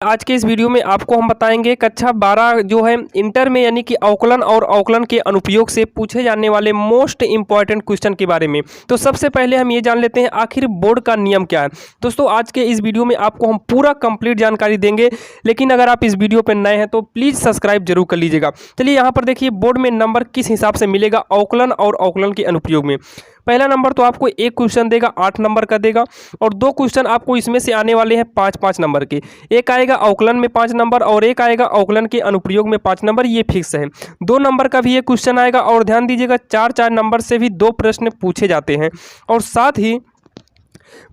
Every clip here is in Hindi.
आज के इस वीडियो में आपको हम बताएंगे कक्षा 12 जो है इंटर में यानी कि अवकलन और अवकलन के अनुप्रयोग से पूछे जाने वाले मोस्ट इंपॉर्टेंट क्वेश्चन के बारे में। तो सबसे पहले हम ये जान लेते हैं आखिर बोर्ड का नियम क्या है। दोस्तों आज के इस वीडियो में आपको हम पूरा कंप्लीट जानकारी देंगे, लेकिन अगर आप इस वीडियो पर नए हैं तो प्लीज़ सब्सक्राइब जरूर कर लीजिएगा। चलिए यहाँ पर देखिए बोर्ड में नंबर किस हिसाब से मिलेगा अवकलन और अवकलन के अनुप्रयोग में। पहला नंबर तो आपको एक क्वेश्चन देगा 8 नंबर का देगा, और दो क्वेश्चन आपको इसमें से आने वाले हैं 5-5 नंबर के। एक आएगा अवकलन में 5 नंबर और एक आएगा अवकलन के अनुप्रयोग में 5 नंबर, ये फिक्स है। 2 नंबर का भी एक क्वेश्चन आएगा, और ध्यान दीजिएगा 4-4 नंबर से भी 2 प्रश्न पूछे जाते हैं, और साथ ही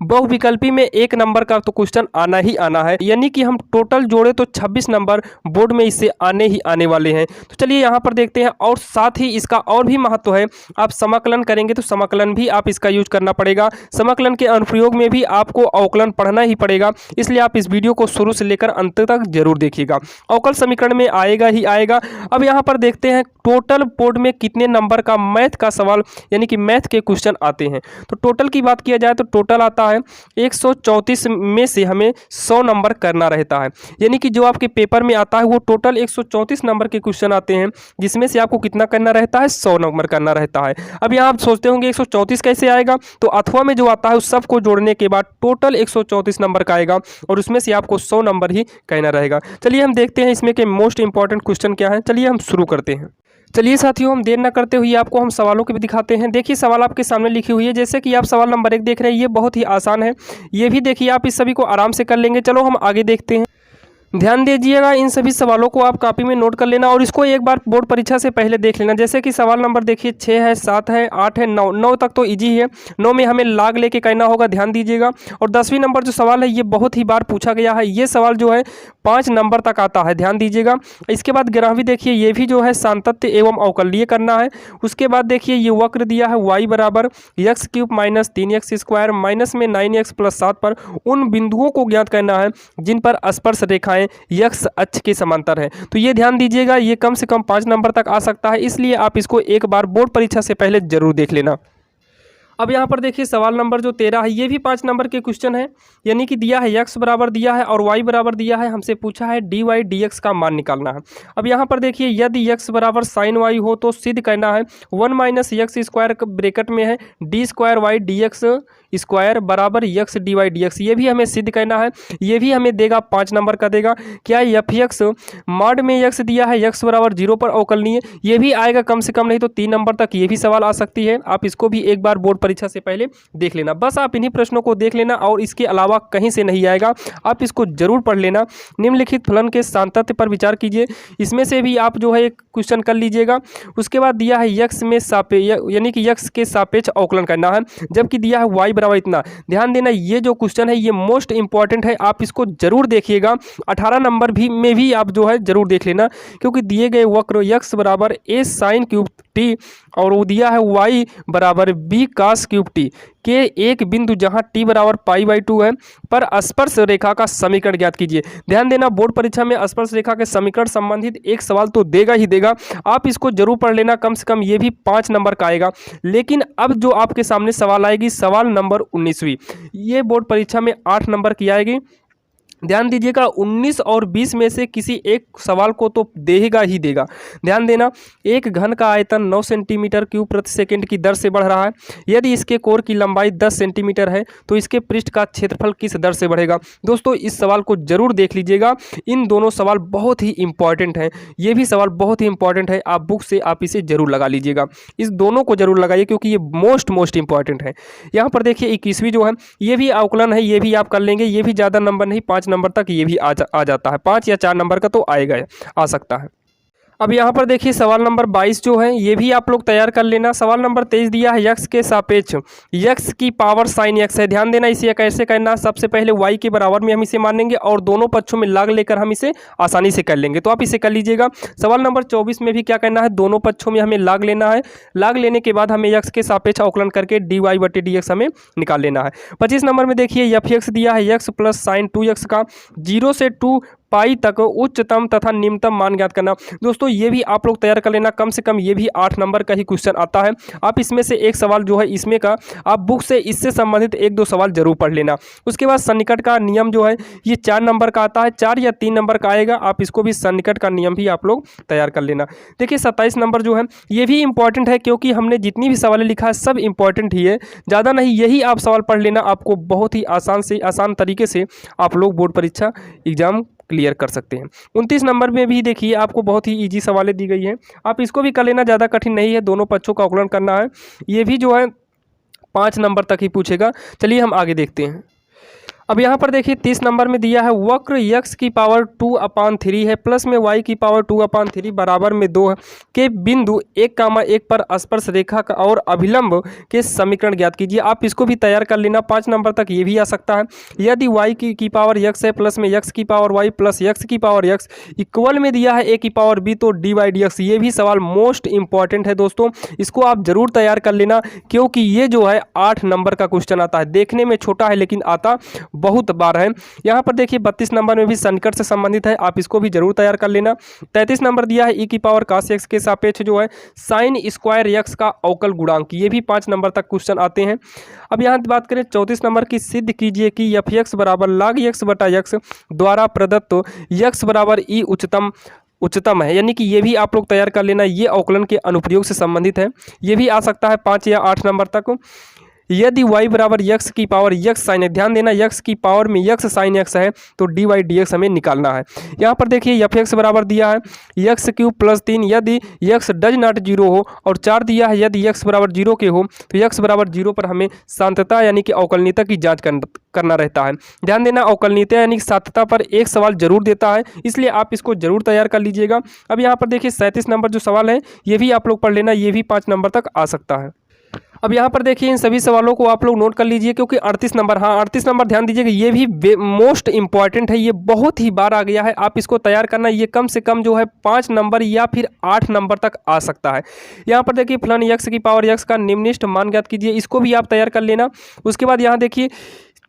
बहुविकल्पी में 1 नंबर का तो क्वेश्चन आना ही आना है। यानी कि हम टोटल जोड़े तो 26 नंबर बोर्ड में इससे आने ही आने वाले हैं। तो चलिए यहाँ पर देखते हैं। और साथ ही इसका और भी महत्व है, आप समाकलन करेंगे तो समाकलन भी आप इसका यूज करना पड़ेगा। समाकलन के अनुप्रयोग में भी आपको अवकलन पढ़ना ही पड़ेगा, इसलिए आप इस वीडियो को शुरू से लेकर अंत तक जरूर देखिएगा। अवकल समीकरण में आएगा ही आएगा। अब यहाँ पर देखते हैं टोटल बोर्ड में कितने नंबर का मैथ का सवाल यानी कि मैथ के क्वेश्चन आते हैं। तो टोटल की बात किया जाए तो टोटल आता है 134 में से हमें 100 नंबर करना रहता है। यानी कि जो आपके पेपर में आता है वो टोटल 134 नंबर के क्वेश्चन आते हैं, जिसमें से आपको कितना करना रहता है, 100 नंबर करना रहता है। अब यहाँ आप सोचते होंगे 134 कैसे आएगा, तो अथवा में जो आता है उस सब को जोड़ने के बाद टोटल 134 नंबर का आएगा, और उसमें से आपको 100 नंबर ही कहना रहेगा। चलिए हम देखते हैं इसमें के मोस्ट इंपॉर्टेंट क्वेश्चन क्या है। चलिए हम शुरू करते हैं। चलिए साथियों, हम देर न करते हुए आपको हम सवालों के भी दिखाते हैं। देखिए सवाल आपके सामने लिखी हुई है, जैसे कि आप सवाल नंबर 1 देख रहे हैं, ये बहुत ही आसान है। ये भी देखिए आप इस सभी को आराम से कर लेंगे। चलो हम आगे देखते हैं। ध्यान दीजिएगा, इन सभी सवालों को आप कॉपी में नोट कर लेना, और इसको एक बार बोर्ड परीक्षा से पहले देख लेना। जैसे कि सवाल नंबर देखिए 6 है, 7 है, 8 है, 9 तक तो इजी है। 9 में हमें लाग लेके कहना होगा, ध्यान दीजिएगा। और 10वीं नंबर जो सवाल है ये बहुत ही बार पूछा गया है। ये सवाल जो है 5 नंबर तक आता है, ध्यान दीजिएगा। इसके बाद 11वीं देखिए, ये भी जो है सांतत्य एवं अवकलनीय करना है। उसके बाद देखिए ये वक्र दिया है y बराबर x³ माइनस 3x² माइनस में 9x प्लस 7 पर उन बिंदुओं को ज्ञात करना है जिन पर स्पर्श रेखाएं यक्ष अक्ष के समांतर है। तो ये ध्यान दीजिएगा, ये कम से कम 5 नंबर तक आ सकता है, इसलिए आप इसको एक बार बोर्ड परीक्षा से पहले जरूर देख लेना। अब यहाँ पर देखिए सवाल नंबर जो 13 है, ये भी 5 नंबर के क्वेश्चन है। यानी कि दिया है x बराबर दिया है और y बराबर दिया है, हमसे पूछा है dy dx का मान निकालना है। अब यहाँ पर देखिए यदि x बराबर साइन y हो तो सिद्ध करना है 1 माइनस एक्स स्क्वायर ब्रैकेट में है D square Y D X square बराबर यक्स डी वाई डी एक्स, ये भी हमें सिद्ध करना है। ये भी हमें देगा 5 नंबर का देगा। क्या एफ एक्स मॉड में यक्स दिया है यक्स बराबर 0 पर अवकलनीय, ये भी आएगा कम से कम नहीं तो 3 नंबर तक ये भी सवाल आ सकती है। आप इसको भी एक बार बोर्ड परीक्षा से पहले देख लेना। बस आप इन्हीं प्रश्नों को देख लेना और इसके अलावा कहीं से नहीं आएगा, आप इसको जरूर पढ़ लेना। निम्नलिखित फलन के सांतत्य पर विचार कीजिए, इसमें से भी आप जो है एक क्वेश्चन कर लीजिएगा। उसके बाद दिया है यक्स में यानी कि यक्स के सापेक्ष अवकलन करना है, जबकि दिया है वाई बराबर इतना। ध्यान देना, ये जो क्वेश्चन है ये मोस्ट इंपॉर्टेंट है, आप इसको जरूर देखिएगा। 18 नंबर में भी आप जो है जरूर देख लेना, क्योंकि दिए गए वक्र यक्स बराबर ए साइन क्यूब टी और वो दिया है वाई बराबर बी कास क्यूब टी के एक बिंदु जहां टी बराबर π/2 है पर स्पर्श रेखा का समीकरण ज्ञात कीजिए। ध्यान देना, बोर्ड परीक्षा में स्पर्श रेखा के समीकरण संबंधित एक सवाल तो देगा ही देगा, आप इसको जरूर पढ़ लेना। कम से कम ये भी 5 नंबर का आएगा। लेकिन अब जो आपके सामने सवाल आएगी सवाल नंबर 19वीं, ये बोर्ड परीक्षा में 8 नंबर की आएगी। ध्यान दीजिएगा, 19 और 20 में से किसी एक सवाल को तो देगा ही देगा। ध्यान देना, एक घन का आयतन 9 सेंटीमीटर क्यूब प्रति सेकंड की दर से बढ़ रहा है। यदि इसके कोर की लंबाई 10 सेंटीमीटर है तो इसके पृष्ठ का क्षेत्रफल किस दर से बढ़ेगा। दोस्तों इस सवाल को जरूर देख लीजिएगा, इन दोनों सवाल बहुत ही इंपॉर्टेंट हैं। ये भी सवाल बहुत ही इंपॉर्टेंट है, आप बुक से आप इसे जरूर लगा लीजिएगा। इस दोनों को जरूर लगाइए क्योंकि ये मोस्ट इंपॉर्टेंट है। यहाँ पर देखिए 21वीं जो है ये भी अवकलन है, ये भी आप कर लेंगे। ये भी ज़्यादा नंबर नहीं, 5 नंबर तक ये भी आ जाता है। 5 या 4 नंबर का तो आएगा, आ सकता है। अब यहाँ पर देखिए सवाल नंबर 22 जो है ये भी आप लोग तैयार कर लेना। सवाल नंबर 23 दिया है यक्स के सापेक्ष यक्स की पावर साइन यक्स है। ध्यान देना, इसे कैसे करना, सबसे पहले y के बराबर में हम इसे मान लेंगे और दोनों पक्षों में लाग लेकर हम इसे आसानी से कर लेंगे। तो आप इसे कर लीजिएगा। सवाल नंबर 24 में भी क्या करना है, दोनों पक्षों में हमें लाग लेना है। लाग लेने के बाद हमें यक्स के सापेक्ष अवकलन करके dy/dx हमें निकाल लेना है। 25 नंबर में देखिए एफ एक्स दिया है यक्स प्लस साइन 2x का 0 से 2 पाई तक उच्चतम तथा निम्नतम मान ज्ञात करना। दोस्तों ये भी आप लोग तैयार कर लेना, कम से कम ये भी 8 नंबर का ही क्वेश्चन आता है। आप इसमें से एक सवाल जो है इसमें का आप बुक से इससे संबंधित 1-2 सवाल जरूर पढ़ लेना। उसके बाद सन्निकट का नियम जो है ये 4 नंबर का आता है, 4 या 3 नंबर का आएगा। आप इसको भी सन्निकट का नियम भी आप लोग तैयार कर लेना। देखिए 27 नंबर जो है ये भी इंपॉर्टेंट है, क्योंकि हमने जितनी भी सवाल लिखा है सब इंपॉर्टेंट ही है, ज़्यादा नहीं, यही आप सवाल पढ़ लेना, आपको बहुत ही आसान से आसान तरीके से आप लोग बोर्ड परीक्षा एग्जाम क्लियर कर सकते हैं। 29 नंबर में भी देखिए आपको बहुत ही इजी सवालें दी गई हैं, आप इसको भी कर लेना, ज़्यादा कठिन नहीं है, दोनों पक्षों का आकलन करना है। ये भी जो है 5 नंबर तक ही पूछेगा। चलिए हम आगे देखते हैं। अब यहाँ पर देखिए 30 नंबर में दिया है वक्र x की पावर 2/3 है प्लस में y की पावर 2/3 बराबर में 2 है के बिंदु 1,1 पर स्पर्श रेखा का और अभिलंब के समीकरण ज्ञात कीजिए। आप इसको भी तैयार कर लेना, 5 नंबर तक ये भी आ सकता है। यदि y की पावर x है प्लस में x की पावर y प्लस x की पावर x इक्वल में दिया है a की पावर b तो dy/dx। ये भी सवाल मोस्ट इंपॉर्टेंट है दोस्तों, इसको आप जरूर तैयार कर लेना, क्योंकि ये जो है 8 नंबर का क्वेश्चन आता है। देखने में छोटा है लेकिन आता बहुत बार है। यहाँ पर देखिए 32 नंबर में भी सन्निकट से संबंधित है, आप इसको भी जरूर तैयार कर लेना। 33 नंबर दिया है e की पावर cos x के सापेक्ष जो है साइन स्क्वायर x का अवकल गुणांक, ये भी 5 नंबर तक क्वेश्चन आते हैं। अब यहाँ बात करें 34 नंबर की, सिद्ध कीजिए कि f(x) बराबर log x/x द्वारा प्रदत्त x बराबर e उच्चतम है, यानी कि ये भी आप लोग तैयार कर लेना, ये अवकलन के अनुप्रयोग से संबंधित है। ये भी आ सकता है 5 या 8 नंबर तक। यदि y बराबर x की पावर x साइन है, ध्यान देना x की पावर में x साइन x है तो dy/dx हमें निकालना है। यहाँ पर देखिए f(x) बराबर दिया है x³ + 3 यदि x डज नॉट 0 हो, और 4 दिया है यदि x बराबर 0 के हो तो x बराबर 0 पर हमें सान्तता यानी कि अवकलनीयता की जाँच करना रहता है। ध्यान देना अवकलनीयता यानी सान्तता पर एक सवाल जरूर देता है, इसलिए आप इसको जरूर तैयार कर लीजिएगा। अब यहाँ पर देखिए 37 नंबर जो सवाल है ये भी आप लोग पढ़ लेना, ये भी 5 नंबर तक आ सकता है। अब यहाँ पर देखिए इन सभी सवालों को आप लोग नोट कर लीजिए, क्योंकि 38 नंबर, हाँ 38 नंबर ध्यान दीजिएगा, ये भी मोस्ट इंपॉर्टेंट है, ये बहुत ही बार आ गया है, आप इसको तैयार करना। ये कम से कम जो है 5 नंबर या फिर 8 नंबर तक आ सकता है। यहाँ पर देखिए फलन x की पावर x का निम्नलिखित मान ज्ञात कीजिए, इसको भी आप तैयार कर लेना। उसके बाद यहाँ देखिए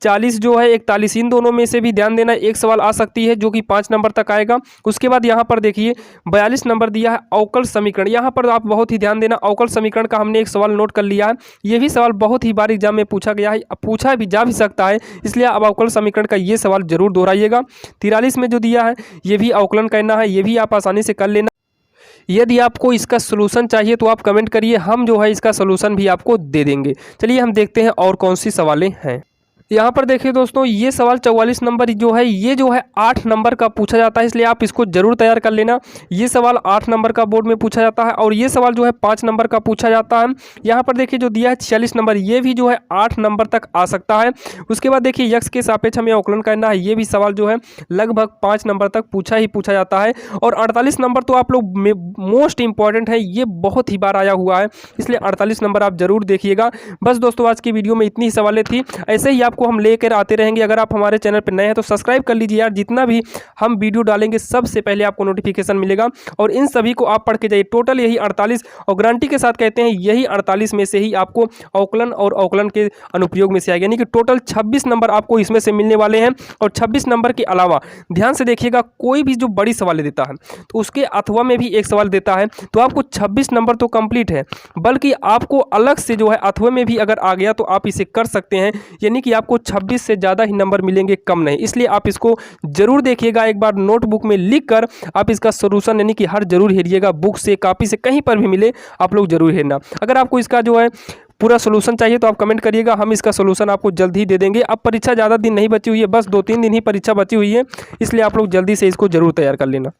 40 जो है 41, इन दोनों में से भी ध्यान देना, एक सवाल आ सकती है जो कि 5 नंबर तक आएगा। उसके बाद यहाँ पर देखिए 42 नंबर दिया है अवकल समीकरण, यहाँ पर आप बहुत ही ध्यान देना, अवकल समीकरण का हमने एक सवाल नोट कर लिया है। ये भी सवाल बहुत ही बार एग्जाम में पूछा गया है, पूछा भी जा भी सकता है, इसलिए अब अवकल समीकरण का ये सवाल जरूर दोहराइएगा। 43 में जो दिया है ये भी अवकलन करना है, ये भी आप आसानी से कर लेना। यदि आपको इसका सोल्यूशन चाहिए तो आप कमेंट करिए, हम जो है इसका सोल्यूशन भी आपको दे देंगे। चलिए हम देखते हैं और कौन सी सवालें हैं। यहाँ पर देखिए दोस्तों ये सवाल 44 नंबर जो है ये जो है 8 नंबर का पूछा जाता है, इसलिए आप इसको जरूर तैयार कर लेना। ये सवाल 8 नंबर का बोर्ड में पूछा जाता है, और ये सवाल जो है 5 नंबर का पूछा जाता है। यहाँ पर देखिए जो दिया है 46 नंबर, ये भी जो है 8 नंबर तक आ सकता है। उसके बाद देखिए x के सापेक्ष हमें अवकलन करना है, ये भी सवाल जो है लगभग 5 नंबर तक पूछा जाता है। और 48 नंबर तो आप लोग मोस्ट इंपॉर्टेंट है, ये बहुत ही बार आया हुआ है, इसलिए 48 नंबर आप जरूर देखिएगा। बस दोस्तों आज की वीडियो में इतनी ही सवालें थी, ऐसे ही को हम लेकर आते रहेंगे। अगर आप हमारे चैनल पर नए हैं तो सब्सक्राइब कर लीजिए यार, जितना भी हम वीडियो डालेंगे सबसे पहले आपको नोटिफिकेशन मिलेगा। और इन सभी को आप पढ़ के जाइए, टोटल यही 48, और गारंटी के साथ कहते हैं यही 48 में से ही आपको अवकलन और अवकलन के अनुप्रयोग में से आएगा, यानी कि टोटल 26 नंबर आपको इसमें से मिलने वाले हैं। और 26 नंबर के अलावा ध्यान से देखिएगा, कोई भी जो बड़ी सवाल देता है तो उसके अथवा में भी एक सवाल देता है, तो आपको 26 नंबर तो कंप्लीट है, बल्कि आपको अलग से जो है अथवा में भी अगर आ गया तो आप इसे कर सकते हैं, यानी कि आपको 26 से ज़्यादा ही नंबर मिलेंगे, कम नहीं। इसलिए आप इसको जरूर देखिएगा, एक बार नोटबुक में लिखकर आप इसका सोल्यूशन यानी कि हर जरूर हेरिएगा, बुक से कापी से कहीं पर भी मिले आप लोग जरूर हेरना। अगर आपको इसका जो है पूरा सोल्यूशन चाहिए तो आप कमेंट करिएगा, हम इसका सोल्यूशन आपको जल्द ही दे देंगे। अब परीक्षा ज़्यादा दिन नहीं बची हुई है, बस 2-3 दिन ही परीक्षा बची हुई है, इसलिए आप लोग जल्दी से इसको जरूर तैयार कर लेना।